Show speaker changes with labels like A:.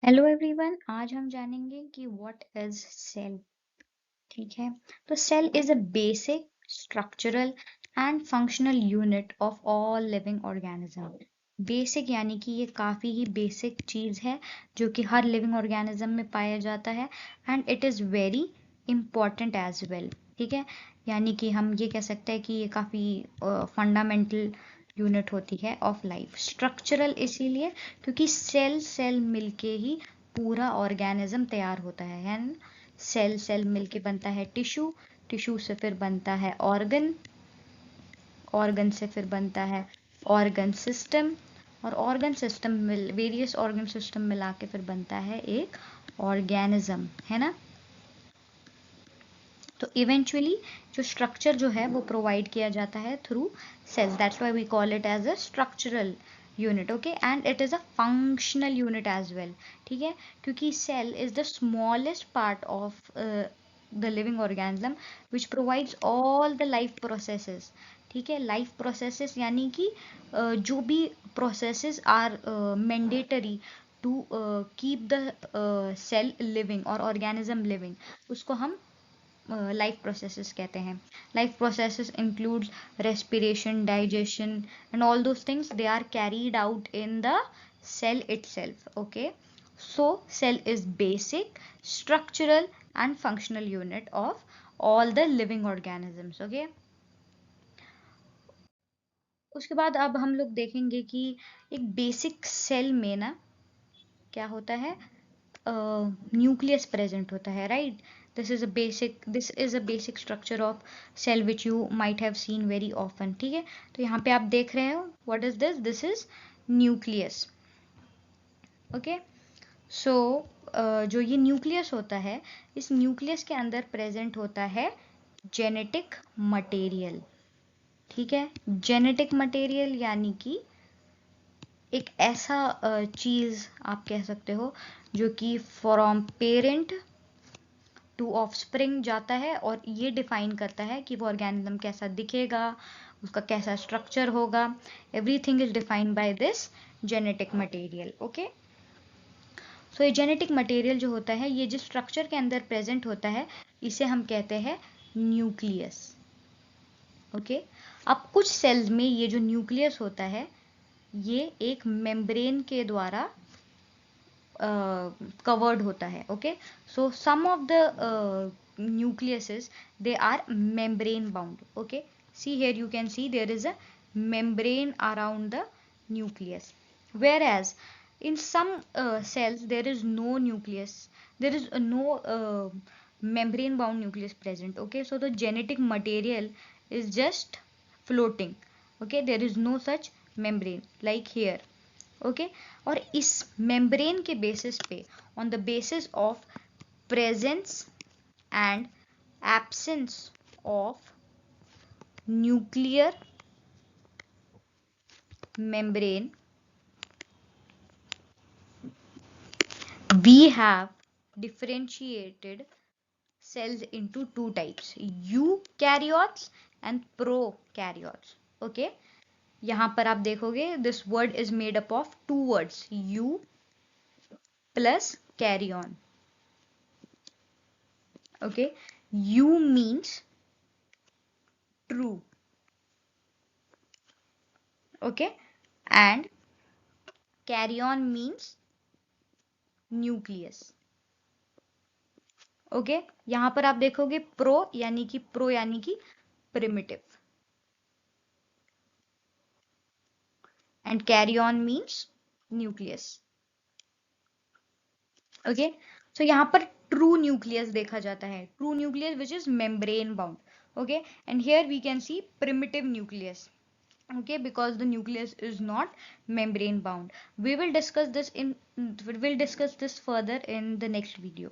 A: Hello everyone, आज हम जानेंगे कि व्हाट इज सेल। ठीक है। तो cell is a basic structural and functional unit of all living organism. Basic यानी कि ये काफ़ी ही बेसिक चीज़ है जो कि हर लिविंग ऑर्गेनिज्म में पाया जाता है and it is very important as well. ठीक है। यानी कि हम ये कह सकते हैं कि ये काफ़ी फंडामेंटल यूनिट होती है ऑफ लाइफ। स्ट्रक्चरल इसीलिए क्योंकि सेल सेल मिलके ही पूरा ऑर्गेनिज्म तैयार होता है ना। सेल सेल मिलके बनता है टिश्यू, टिश्यू से फिर बनता है ऑर्गन, ऑर्गन से फिर बनता है ऑर्गन सिस्टम, और ऑर्गन सिस्टम मिल वेरियस ऑर्गन सिस्टम मिला के फिर बनता है एक ऑर्गेनिज्म, है ना। तो इवेंचुअली जो स्ट्रक्चर जो है वो प्रोवाइड किया जाता है through cells, that's why we call it as a structural unit. Okay, and it is a functional unit as well. ठीक है, क्योंकि cell is the smallest part of the living organism which provides all the life processes. ठीक है, life processes यानी कि जो भी processes are mandatory to keep the cell living और ऑर्गेनिज्म लिविंग, उसको हम life processes कहते हैं। Life processes includes respiration, digestion and all those things, they are carried out in the cell itself. Okay, so cell is basic, structural and functional unit of all the living organisms. Okay, उसके बाद अब हम लोग देखेंगे कि एक basic cell में ना क्या होता है, न्यूक्लियस प्रेजेंट होता है, right. This is a basic structure of cell which you might have seen very often. ठीक है, तो यहाँ पे आप देख रहे हो what is this, this is nucleus. Okay, so जो ये न्यूक्लियस होता है, इस न्यूक्लियस के अंदर प्रेजेंट होता है जेनेटिक मटेरियल। ठीक है, जेनेटिक मटेरियल यानी कि एक ऐसा चीज आप कह सकते हो जो कि फ्रॉम पेरेंट टू ऑफस्प्रिंग जाता है और ये डिफाइन करता है कि वो ऑर्गेनिज्म कैसा दिखेगा, उसका कैसा स्ट्रक्चर होगा। Everything is defined by this genetic material. Okay, so ये जेनेटिक मटेरियल जो होता है, ये जिस स्ट्रक्चर के अंदर प्रेजेंट होता है, इसे हम कहते हैं न्यूक्लियस। ओके, अब कुछ सेल्स में ये जो न्यूक्लियस होता है, ये एक मेम्ब्रेन के द्वारा covered होता है। Okay, so some of the nucleuses, they are membrane bound. Okay, see here, you can see there is a membrane around the nucleus, whereas in some cells there is no nucleus, there is no membrane bound nucleus present. Okay, so the genetic material is just floating. Okay, there is no such membrane like here। Okay, और इस membrane के basis पे, on the basis of presence and absence of nuclear membrane, we have differentiated cells into two types, eukaryotes and prokaryotes। Okay, यहां पर आप देखोगे this word is made up of two words, eu plus karyon. Okay, eu means true, okay, and carrion means nucleus. Okay, यहां पर आप देखोगे pro यानी कि primitive and karyon means nucleus. Okay, so यहां पर ट्रू न्यूक्लियस देखा जाता है, true nucleus which is membrane bound. Okay, and here we can see primitive nucleus. Okay, because the nucleus is not membrane bound. We will discuss this further in the next video.